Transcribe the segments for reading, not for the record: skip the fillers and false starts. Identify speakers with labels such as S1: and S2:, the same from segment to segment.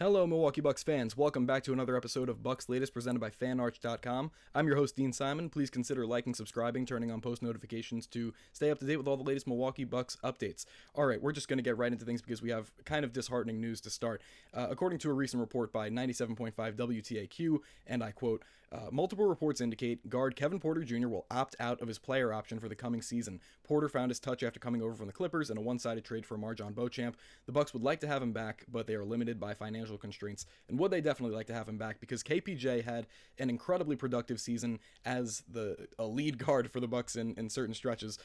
S1: Hello, Milwaukee Bucks fans. Welcome back to another episode of Bucks Latest presented by FanArch.com. I'm your host, Dean Simon. Please consider liking, subscribing, turning on post notifications to stay up to date with all the latest Milwaukee Bucks updates. All right, we're just going to get right into things because we have kind of disheartening news to start. According to a recent report by 97.5 WTAQ, and I quote, multiple reports indicate guard Kevin Porter Jr. will opt out of his player option for the coming season. Porter found his touch after coming over from the Clippers in a one-sided trade for Marjon Beauchamp. The Bucks would like to have him back, but they are limited by financial constraints, and would they definitely like to have him back because KPJ had an incredibly productive season as a lead guard for the Bucks in certain stretches.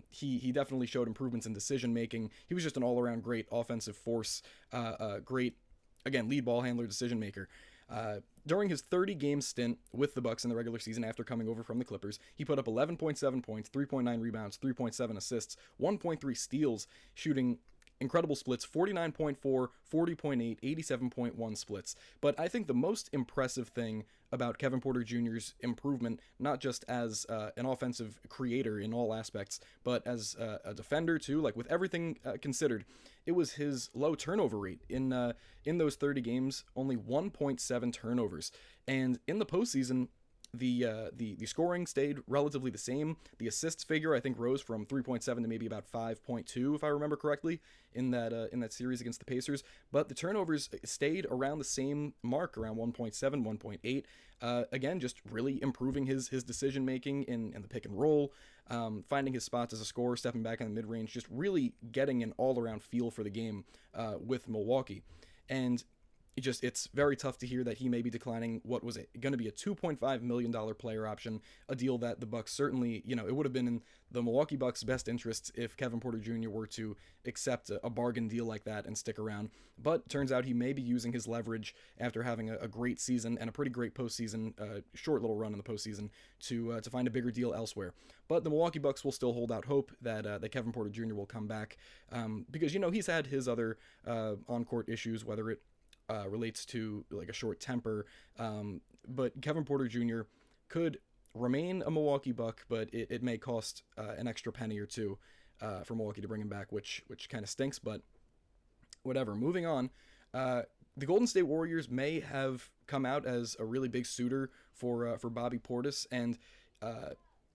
S1: He definitely showed improvements in decision making. He was just an all-around great offensive force, great, again, lead ball handler, decision maker. During his 30-game stint with the Bucks in the regular season after coming over from the Clippers, he put up 11.7 points, 3.9 rebounds, 3.7 assists, 1.3 steals, shooting incredible splits, 49.4, 40.8, 87.1 splits. But I think the most impressive thing about Kevin Porter Jr.'s improvement, not just as an offensive creator in all aspects, but as a defender too, like with everything considered, it was his low turnover rate. In those 30 games, only 1.7 turnovers. And in the postseason, the scoring stayed relatively the same. The assists figure, I think, rose from 3.7 to maybe about 5.2, if I remember correctly, in that series against the Pacers. But the turnovers stayed around the same mark, around 1.7, 1.8. Again, just really improving his decision making in the pick and roll, finding his spots as a scorer, stepping back in the mid range, just really getting an all around feel for the game with Milwaukee. And it's very tough to hear that he may be declining what was going to be a $2.5 million player option, a deal that the Bucks certainly, it would have been in the Milwaukee Bucks' best interests if Kevin Porter Jr. were to accept a bargain deal like that and stick around. But turns out he may be using his leverage after having a great season and a pretty great postseason, short little run in the postseason to find a bigger deal elsewhere. But the Milwaukee Bucks will still hold out hope that Kevin Porter Jr. will come back because, he's had his other on-court issues, whether it relates to like a short temper, but Kevin Porter Jr. could remain a Milwaukee Buck, but it may cost an extra penny or two for Milwaukee to bring him back, which kind of stinks, but whatever. Moving on, the Golden State Warriors may have come out as a really big suitor for Bobby Portis, and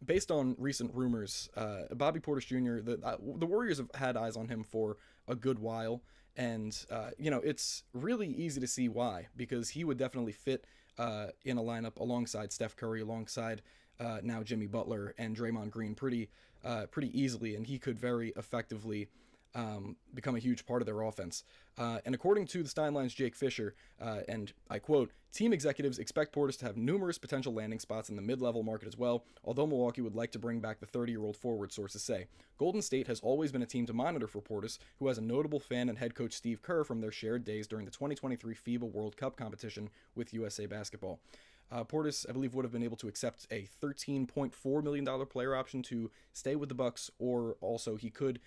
S1: based on recent rumors, Bobby Portis Jr., the Warriors have had eyes on him for a good while, and it's really easy to see why, because he would definitely fit in a lineup alongside Steph Curry, alongside now Jimmy Butler and Draymond Green pretty easily, and he could very effectively become a huge part of their offense. And according to the Steinline's Jake Fisher, and I quote, team executives expect Portis to have numerous potential landing spots in the mid-level market as well, although Milwaukee would like to bring back the 30-year-old forward, sources say. Golden State has always been a team to monitor for Portis, who has a notable fan and head coach Steve Kerr from their shared days during the 2023 FIBA World Cup competition with USA Basketball. Portis, I believe, would have been able to accept a $13.4 million player option to stay with the Bucks, or also he could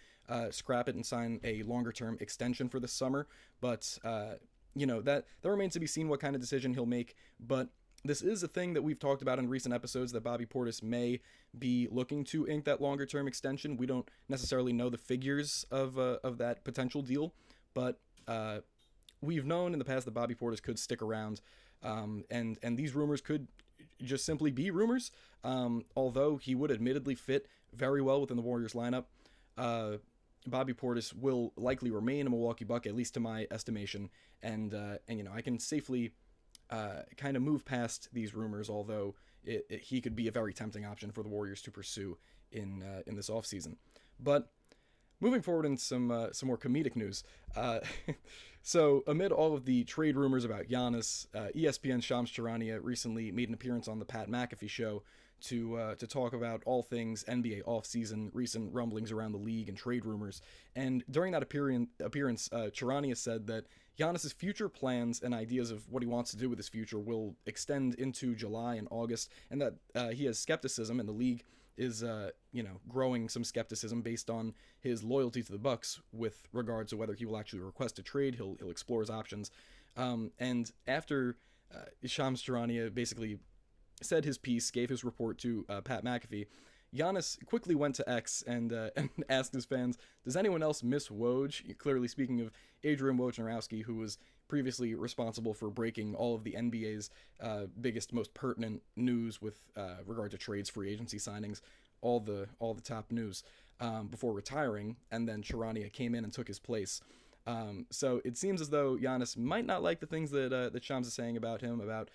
S1: scrap it and sign a longer-term extension for this summer. But, that remains to be seen what kind of decision he'll make. But this is a thing that we've talked about in recent episodes, that Bobby Portis may be looking to ink that longer-term extension. We don't necessarily know the figures of that potential deal, but we've known in the past that Bobby Portis could stick around, and these rumors could just simply be rumors, although he would admittedly fit very well within the Warriors lineup. Bobby Portis will likely remain a Milwaukee Buck, at least to my estimation, and I can safely kind of move past these rumors, although he could be a very tempting option for the Warriors to pursue in this offseason. But moving forward in some more comedic news, so amid all of the trade rumors about Giannis, ESPN's Shams Charania recently made an appearance on the Pat McAfee show to talk about all things NBA offseason, recent rumblings around the league, and trade rumors. And during that appearance, Charania said that Giannis's future plans and ideas of what he wants to do with his future will extend into July and August, and that he has skepticism, and the league is growing some skepticism based on his loyalty to the Bucks with regards to whether he will actually request a trade. He'll explore his options, and after Shams Charania basically said his piece, gave his report to Pat McAfee, Giannis quickly went to X and and asked his fans, "Does anyone else miss Woj?" Clearly speaking of Adrian Wojnarowski, who was previously responsible for breaking all of the NBA's biggest, most pertinent news with regard to trades, free agency signings, all the top news before retiring, and then Charania came in and took his place. So it seems as though Giannis might not like the things that Shams is saying about him, about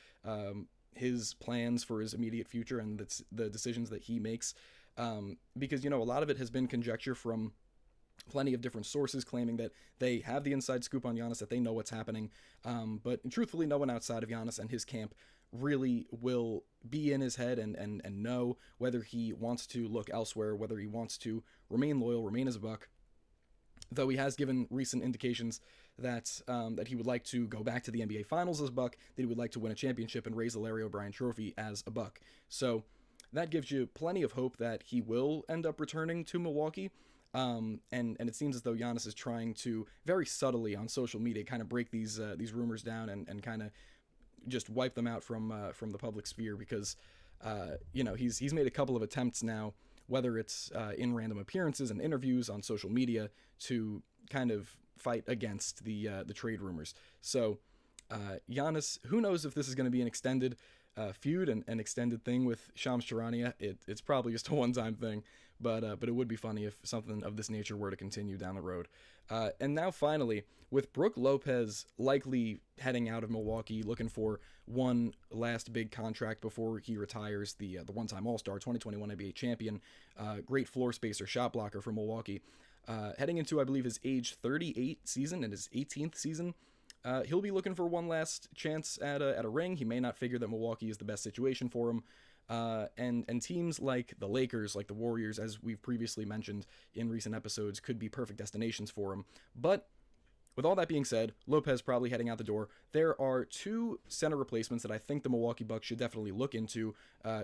S1: his plans for his immediate future and the decisions that he makes, because, a lot of it has been conjecture from plenty of different sources claiming that they have the inside scoop on Giannis, that they know what's happening, but truthfully, no one outside of Giannis and his camp really will be in his head and know whether he wants to look elsewhere, whether he wants to remain loyal, remain as a Buck, though he has given recent indications that that he would like to go back to the NBA Finals as a Buck, that he would like to win a championship and raise the Larry O'Brien Trophy as a Buck. So that gives you plenty of hope that he will end up returning to Milwaukee. And it seems as though Giannis is trying to very subtly on social media kind of break these rumors down and kind of just wipe them out from the public sphere, because he's made a couple of attempts now, whether it's in random appearances and interviews on social media, to kind of fight against the trade rumors. So Giannis, who knows if this is going to be an extended feud and an extended thing with Shams Charania. It's probably just a one-time thing, but it would be funny if something of this nature were to continue down the road. And now finally, with Brook Lopez likely heading out of Milwaukee, looking for one last big contract before he retires, the one-time All-Star, 2021 NBA champion, great floor spacer, shot blocker for Milwaukee, heading into, I believe, his age 38 season and his 18th season. He'll be looking for one last chance at a ring. He may not figure that Milwaukee is the best situation for him. And teams like the Lakers, like the Warriors, as we've previously mentioned in recent episodes, could be perfect destinations for him. But with all that being said, Lopez probably heading out the door. There are two center replacements that I think the Milwaukee Bucks should definitely look into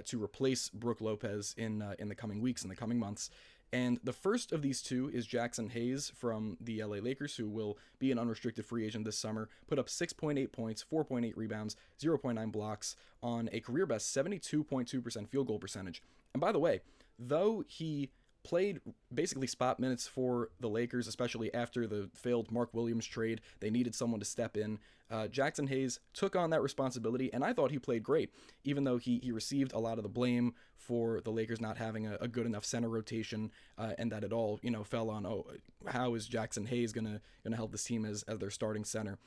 S1: to replace Brook Lopez in the coming weeks, in the coming months. And the first of these two is Jackson Hayes from the LA Lakers, who will be an unrestricted free agent this summer. Put up 6.8 points, 4.8 rebounds, 0.9 blocks on a career-best 72.2% field goal percentage. And by the way, though he played basically spot minutes for the Lakers, especially after the failed Mark Williams trade, they needed someone to step in. Jackson Hayes took on that responsibility, and I thought he played great, even though he received a lot of the blame for the Lakers not having a good enough center rotation, and that it all fell on, how is Jackson Hayes gonna help this team as their starting center.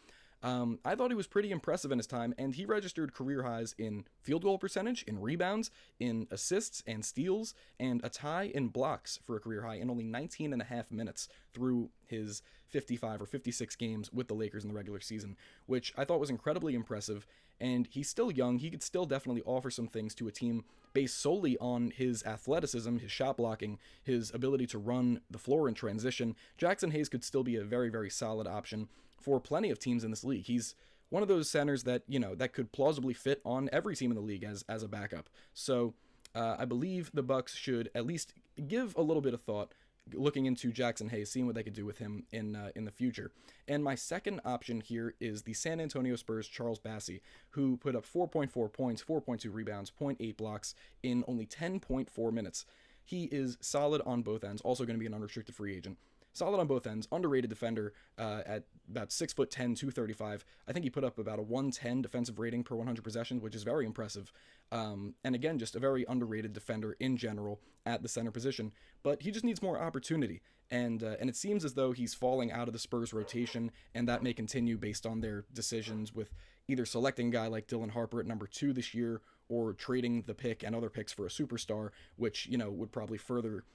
S1: I thought he was pretty impressive in his time, and he registered career highs in field goal percentage, in rebounds, in assists and steals, and a tie in blocks for a career high in only 19 and a half minutes through his 55 or 56 games with the Lakers in the regular season, which I thought was incredibly impressive. And he's still young. He could still definitely offer some things to a team based solely on his athleticism, his shot blocking, his ability to run the floor in transition. Jackson Hayes could still be a very, very solid option for plenty of teams in this league. He's one of those centers that, that could plausibly fit on every team in the league as a backup. So I believe the Bucks should at least give a little bit of thought looking into Jackson Hayes, seeing what they could do with him in the future. And my second option here is the San Antonio Spurs' Charles Bassey, who put up 4.4 points, 4.2 rebounds, 0.8 blocks in only 10.4 minutes. He is solid on both ends, also going to be an unrestricted free agent. Solid on both ends, underrated defender at about 6'10", 235. I think he put up about a 110 defensive rating per 100 possessions, which is very impressive. And again, just a very underrated defender in general at the center position. But he just needs more opportunity. And it seems as though he's falling out of the Spurs rotation, and that may continue based on their decisions with either selecting a guy like Dylan Harper at number 2 this year, or trading the pick and other picks for a superstar, which, would probably further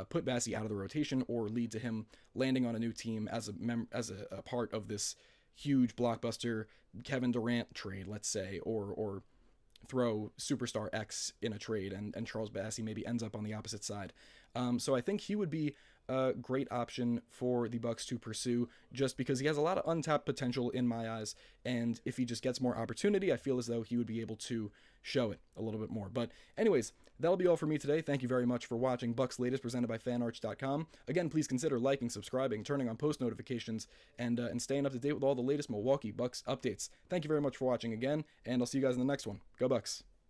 S1: put Bassey out of the rotation or lead to him landing on a new team as a part of this huge blockbuster Kevin Durant trade, let's say, or throw superstar X in a trade and Charles Bassey maybe ends up on the opposite side. So I think he would be a great option for the Bucks to pursue, just because he has a lot of untapped potential in my eyes, and if he just gets more opportunity, I feel as though he would be able to show it a little bit more. But anyways, that'll be all for me today. Thank you very much for watching Bucks Latest, presented by fanarch.com. Again, please consider liking, subscribing, turning on post notifications, and staying up to date with all the latest Milwaukee Bucks updates. Thank you very much for watching again, and I'll see you guys in the next one. Go Bucks!